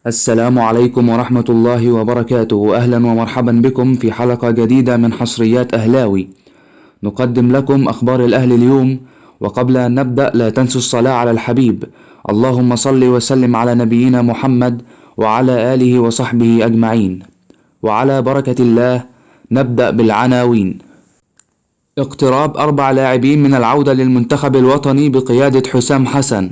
السلام عليكم ورحمة الله وبركاته. أهلا ومرحبا بكم في حلقة جديدة من حصريات أهلاوي. نقدم لكم أخبار الأهلي اليوم، وقبل أن نبدأ لا تنسوا الصلاة على الحبيب. اللهم صل وسلم على نبينا محمد وعلى آله وصحبه أجمعين. وعلى بركة الله نبدأ بالعناوين. اقتراب 4 لاعبين من العودة للمنتخب الوطني بقيادة حسام حسن.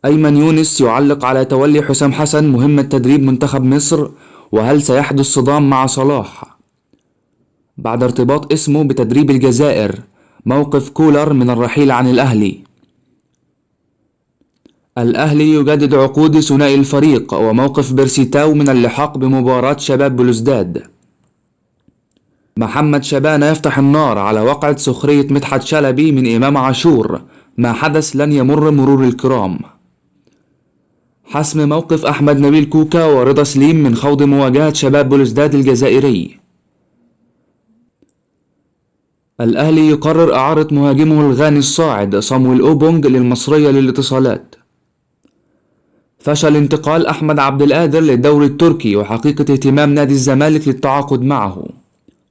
أيمن يونس يعلق على تولي حسام حسن مهمة تدريب منتخب مصر، وهل سيحدث صدام مع صلاح بعد ارتباط اسمه بتدريب الجزائر؟ موقف كولر من الرحيل عن الأهلي. الأهلي يجدد عقود ثنائي الفريق، وموقف بيرسيتاو من اللحاق بمباراة شباب بلوزداد. محمد شبانة يفتح النار على وقعة سخرية مدحت شلبي من إمام عاشور. ما حدث لن يمر مرور الكرام. حسم موقف أحمد نبيل كوكا ورضا سليم من خوض مواجهة شباب بلوزداد الجزائري. الأهلي يقرر إعارة مهاجمه الغاني الصاعد صامويل أوبونج للمصرية للاتصالات. فشل انتقال أحمد عبد القادر للدوري التركي، وحقيقة اهتمام نادي الزمالك للتعاقد معه.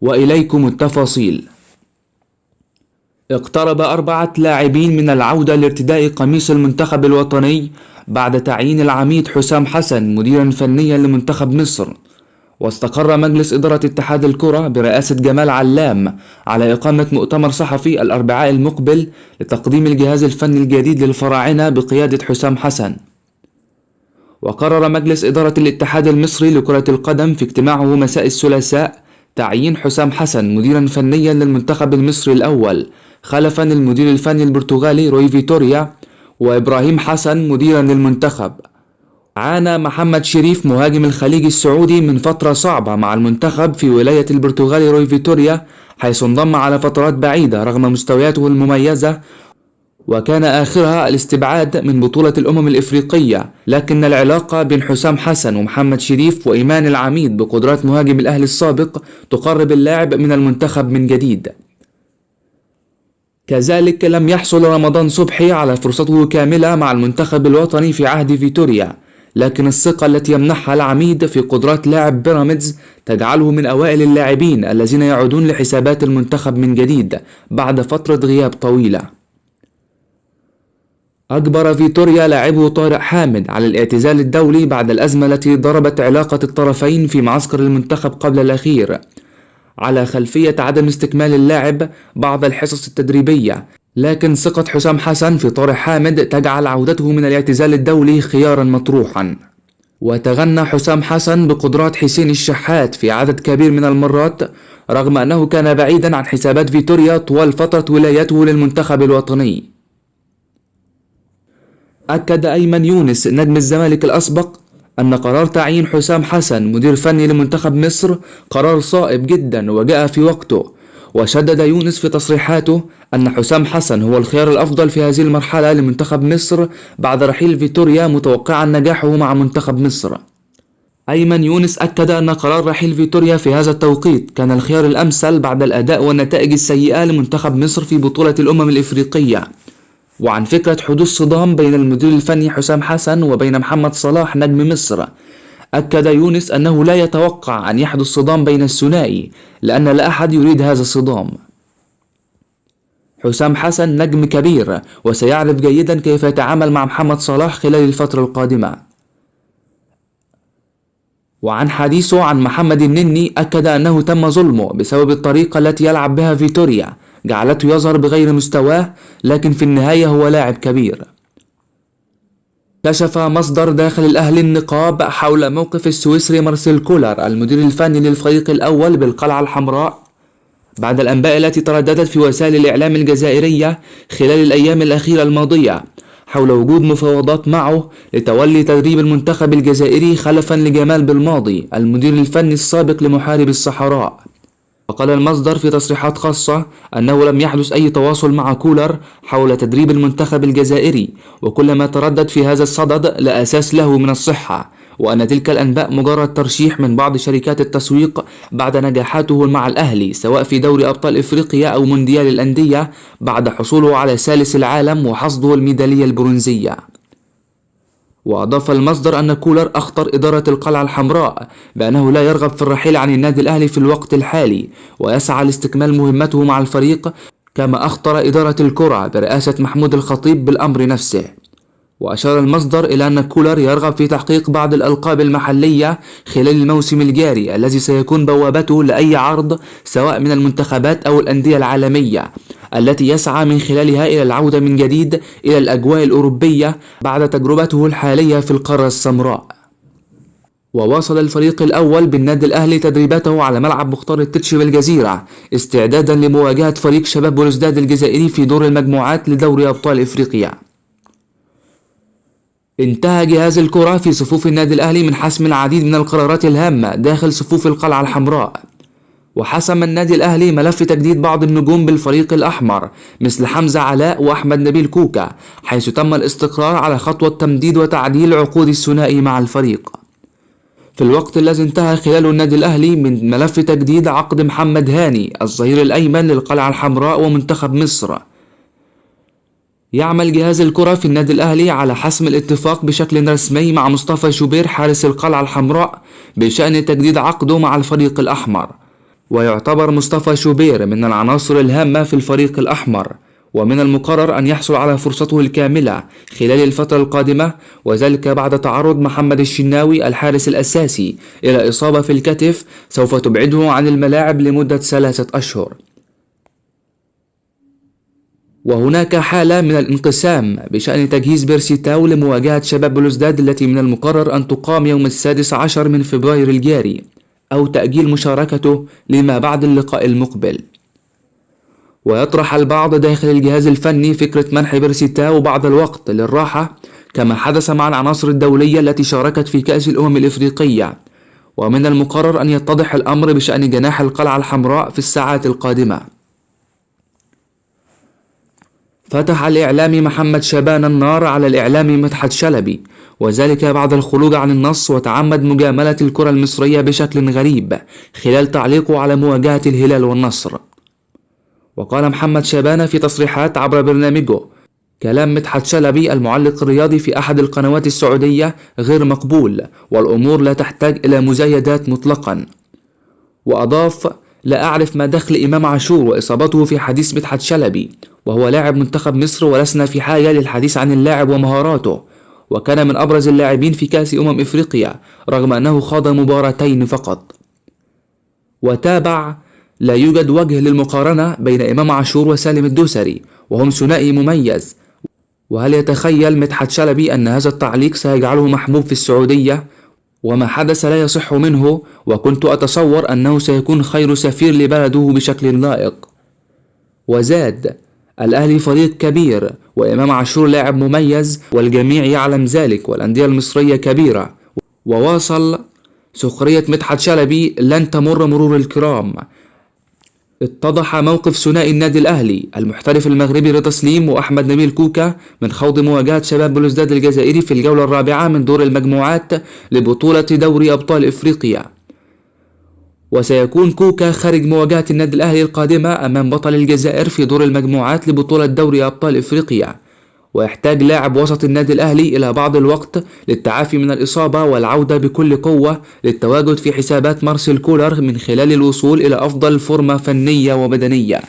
وإليكم التفاصيل. اقترب 4 لاعبين من العودة لارتداء قميص المنتخب الوطني بعد تعيين العميد حسام حسن مديرا فنيا لمنتخب مصر. واستقر مجلس إدارة اتحاد الكرة برئاسة جمال علام على إقامة مؤتمر صحفي الأربعاء المقبل لتقديم الجهاز الفني الجديد للفراعنة بقيادة حسام حسن. وقرر مجلس إدارة الاتحاد المصري لكرة القدم في اجتماعه مساء الثلاثاء تعيين حسام حسن مديرا فنيا للمنتخب المصري الأول، خلفا المدير الفني البرتغالي روي فيتوريا، وإبراهيم حسن مديرا للمنتخب. عانى محمد شريف مهاجم الخليج السعودي من فترة صعبة مع المنتخب في ولاية البرتغالي روي فيتوريا، حيث انضم على فترات بعيدة رغم مستوياته المميزة، وكان آخرها الاستبعاد من بطولة الأمم الإفريقية. لكن العلاقة بين حسام حسن ومحمد شريف وإيمان العميد بقدرات مهاجم الأهلي السابق تقرب اللاعب من المنتخب من جديد. كذلك لم يحصل رمضان صبحي على فرصته كاملة مع المنتخب الوطني في عهد فيتوريا، لكن الثقة التي يمنحها العميد في قدرات لاعب بيراميدز تجعله من أوائل اللاعبين الذين يعودون لحسابات المنتخب من جديد بعد فترة غياب طويلة. أجبر فيتوريا لاعبه طارق حامد على الاعتزال الدولي بعد الأزمة التي ضربت علاقة الطرفين في معسكر المنتخب قبل الأخير، على خلفية عدم استكمال اللاعب بعض الحصص التدريبية. لكن ثقة حسام حسن في طارق حامد تجعل عودته من الاعتزال الدولي خيارا مطروحا. وتغنى حسام حسن بقدرات حسين الشحات في عدد كبير من المرات، رغم أنه كان بعيدا عن حسابات فيتوريا طوال فترة ولايته للمنتخب الوطني. أكد أيمن يونس نجم الزمالك الأسبق أن قرار تعيين حسام حسن مدير فني لمنتخب مصر قرار صائب جدا وجاء في وقته. وشدد يونس في تصريحاته أن حسام حسن هو الخيار الأفضل في هذه المرحلة لمنتخب مصر بعد رحيل فيتوريا، متوقعا نجاحه مع منتخب مصر. أيمن يونس أكد أن قرار رحيل فيتوريا في هذا التوقيت كان الخيار الأمثل بعد الأداء والنتائج السيئة لمنتخب مصر في بطولة الأمم الإفريقية. وعن فكرة حدوث صدام بين المدير الفني حسام حسن وبين محمد صلاح نجم مصر، أكد يونس أنه لا يتوقع أن يحدث صدام بين الثنائي، لأن لا أحد يريد هذا الصدام. حسام حسن نجم كبير وسيعرف جيدا كيف يتعامل مع محمد صلاح خلال الفترة القادمة. وعن حديثه عن محمد النني، أكد أنه تم ظلمه بسبب الطريقة التي يلعب بها فيتوريا، جعلته يظهر بغير مستواه، لكن في النهاية هو لاعب كبير. كشف مصدر داخل الأهلي النقاب حول موقف السويسري مارسيل كولر المدير الفني للفريق الأول بالقلعة الحمراء بعد الأنباء التي ترددت في وسائل الإعلام الجزائرية خلال الأيام الأخيرة الماضية حول وجود مفاوضات معه لتولي تدريب المنتخب الجزائري خلفا لجمال بالماضي المدير الفني السابق لمحارب الصحراء. وقال المصدر في تصريحات خاصة أنه لم يحدث أي تواصل مع كولر حول تدريب المنتخب الجزائري، وكل ما تردد في هذا الصدد لا أساس له من الصحة، وأن تلك الأنباء مجرد ترشيح من بعض شركات التسويق بعد نجاحاته مع الأهلي سواء في دوري أبطال إفريقيا أو مونديال الأندية بعد حصوله على ثالث العالم وحصده الميدالية البرونزية. وأضاف المصدر أن كولر أخطر إدارة القلعة الحمراء بأنه لا يرغب في الرحيل عن النادي الأهلي في الوقت الحالي ويسعى لاستكمال مهمته مع الفريق، كما أخطر إدارة الكرة برئاسة محمود الخطيب بالأمر نفسه. وأشار المصدر إلى أن كولر يرغب في تحقيق بعض الألقاب المحلية خلال الموسم الجاري الذي سيكون بوابته لأي عرض سواء من المنتخبات أو الأندية العالمية التي يسعى من خلالها إلى العودة من جديد إلى الأجواء الأوروبية بعد تجربته الحالية في القارة السمراء. وواصل الفريق الأول بالنادي الأهلي تدريباته على ملعب مختار التتش بالجزيرة استعدادا لمواجهة فريق شباب بلوزداد الجزائري في دور المجموعات لدوري أبطال إفريقيا. انتهى جهاز الكرة في صفوف النادي الأهلي من حسم العديد من القرارات الهامة داخل صفوف القلعة الحمراء، وحسم النادي الأهلي ملف تجديد بعض النجوم بالفريق الأحمر مثل حمزة علاء وأحمد نبيل كوكا، حيث تم الاستقرار على خطوة تمديد وتعديل عقود الثنائي مع الفريق. في الوقت الذي انتهى خلاله النادي الأهلي من ملف تجديد عقد محمد هاني الظهير الأيمن للقلعة الحمراء ومنتخب مصر، يعمل جهاز الكرة في النادي الأهلي على حسم الاتفاق بشكل رسمي مع مصطفى شوبير حارس القلعة الحمراء بشأن تجديد عقده مع الفريق الأحمر. ويعتبر مصطفى شوبير من العناصر الهامة في الفريق الأحمر، ومن المقرر أن يحصل على فرصته الكاملة خلال الفترة القادمة، وذلك بعد تعرض محمد الشناوي الحارس الأساسي إلى إصابة في الكتف سوف تبعده عن الملاعب لمدة 3 أشهر. وهناك حالة من الانقسام بشأن تجهيز بيرسي تاو لمواجهة شباب بلوزداد التي من المقرر أن تقام يوم 16 من فبراير الجاري، أو تأجيل مشاركته لما بعد اللقاء المقبل. ويطرح البعض داخل الجهاز الفني فكرة منح بيرسي تاو بعض الوقت للراحة كما حدث مع العناصر الدولية التي شاركت في كأس الأمم الإفريقية، ومن المقرر أن يتضح الأمر بشأن جناح القلعة الحمراء في الساعات القادمة. فتح الإعلامي محمد شبان النار على الإعلامي مدحت شلبي، وذلك بعد الخروج عن النص وتعمد مجاملة الكرة المصرية بشكل غريب خلال تعليقه على مواجهة الهلال والنصر. وقال محمد شبان في تصريحات عبر برنامجه: كلام مدحت شلبي المعلق الرياضي في أحد القنوات السعودية غير مقبول، والأمور لا تحتاج إلى مزايدات مطلقا. وأضاف: لا أعرف ما دخل إمام عاشور وإصابته في حديث مدحت شلبي، وهو لاعب منتخب مصر ولسنا في حاجة للحديث عن اللاعب ومهاراته، وكان من أبرز اللاعبين في كأس أفريقيا رغم أنه خاض مباراتين فقط. وتابع: لا يوجد وجه للمقارنة بين إمام عاشور وسالم الدوسري، وهم ثنائي مميز. وهل يتخيل مدحت شلبي أن هذا التعليق سيجعله محبوب في السعودية؟ وما حدث لا يصح منه، وكنت أتصور أنه سيكون خير سفير لبلده بشكل لائق. وزاد: الأهلي فريق كبير، وإمام عاشور لاعب مميز، والجميع يعلم ذلك، والأندية المصرية كبيرة. وواصل: سخرية مدحت شلبي لن تمر مرور الكرام. اتضح موقف ثنائي النادي الأهلي المحترف المغربي رضا سليم وأحمد نبيل كوكا من خوض مواجهة شباب بلوزداد الجزائري في الجولة الرابعة من دور المجموعات لبطولة دوري أبطال إفريقيا. وسيكون كوكا خارج مواجهة النادي الأهلي القادمة أمام بطل الجزائر في دور المجموعات لبطولة دوري أبطال إفريقيا، ويحتاج لاعب وسط النادي الأهلي إلى بعض الوقت للتعافي من الإصابة والعودة بكل قوة للتواجد في حسابات مارسيل كولر من خلال الوصول إلى أفضل فورمة فنية وبدنية.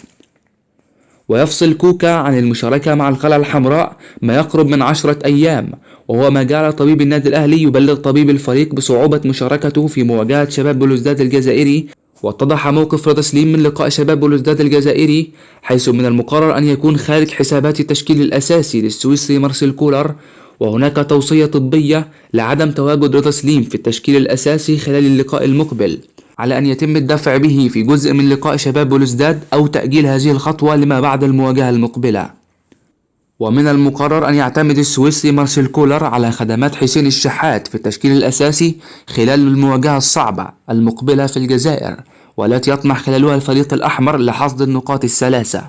ويفصل كوكا عن المشاركة مع القلعة الحمراء ما يقرب من 10 أيام، وهو ما جعل طبيب النادي الأهلي يبلغ طبيب الفريق بصعوبة مشاركته في مواجهة شباب بلوزداد الجزائري. واتضح موقف رضا سليم من لقاء شباب بلوزداد الجزائري، حيث من المقرر أن يكون خارج حسابات التشكيل الأساسي للسويسري مارسيل كولر، وهناك توصية طبية لعدم تواجد رضا سليم في التشكيل الأساسي خلال اللقاء المقبل، على أن يتم الدفع به في جزء من لقاء شباب بلوزداد أو تأجيل هذه الخطوة لما بعد المواجهة المقبلة. ومن المقرر أن يعتمد السويسري مارسيل كولر على خدمات حسين الشحات في التشكيل الأساسي خلال المواجهة الصعبة المقبلة في الجزائر، والتي يطمح خلالها الفريق الأحمر لحصد النقاط الثلاثة.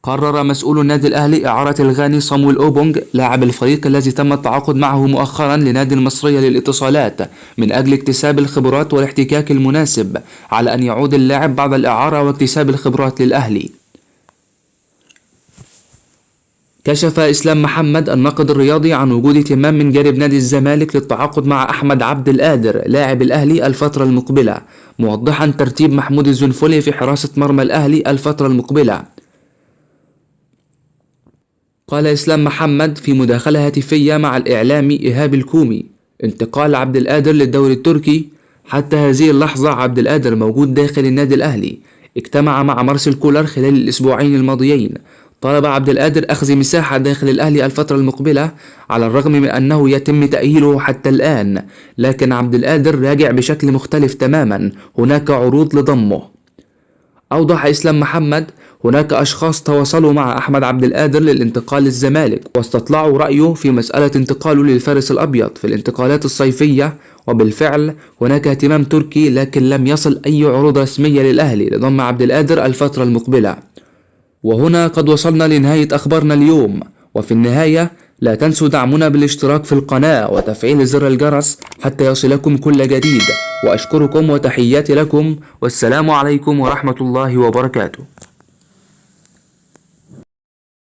قرر مسؤول النادي الأهلي إعارة الغاني صامويل أوبونج لاعب الفريق الذي تم التعاقد معه مؤخرا لنادي المصرية للاتصالات من أجل اكتساب الخبرات والاحتكاك المناسب، على أن يعود اللاعب بعد الإعارة واكتساب الخبرات للأهلي. كشف إسلام محمد الناقد الرياضي عن وجود اهتمام من جانب نادي الزمالك للتعاقد مع أحمد عبد القادر لاعب الأهلي الفترة المقبلة، موضحا ترتيب محمود الزنفولي في حراسة مرمى الأهلي الفترة المقبلة. قال إسلام محمد في مداخلة هاتفية مع الإعلامي إيهاب الكومي: انتقال عبد القادر للدوري التركي. حتى هذه اللحظة عبد القادر موجود داخل النادي الأهلي، اجتمع مع مارسيل كولر خلال الأسبوعين الماضيين. طلب عبد القادر أخذ مساحة داخل الأهلي الفترة المقبلة على الرغم من أنه يتم تأهيله حتى الآن، لكن عبد القادر راجع بشكل مختلف تماما، هناك عروض لضمه. أوضح إسلام محمد: هناك أشخاص تواصلوا مع أحمد عبد القادر للانتقال للزمالك واستطلعوا رأيه في مسألة انتقاله للفارس الأبيض في الانتقالات الصيفية، وبالفعل هناك اهتمام تركي، لكن لم يصل أي عروض رسمية للأهلي لضم عبد القادر الفترة المقبلة. وهنا قد وصلنا لنهاية أخبارنا اليوم، وفي النهاية لا تنسوا دعمنا بالاشتراك في القناة وتفعيل زر الجرس حتى يصلكم كل جديد، وأشكركم وتحياتي لكم، والسلام عليكم ورحمة الله وبركاته.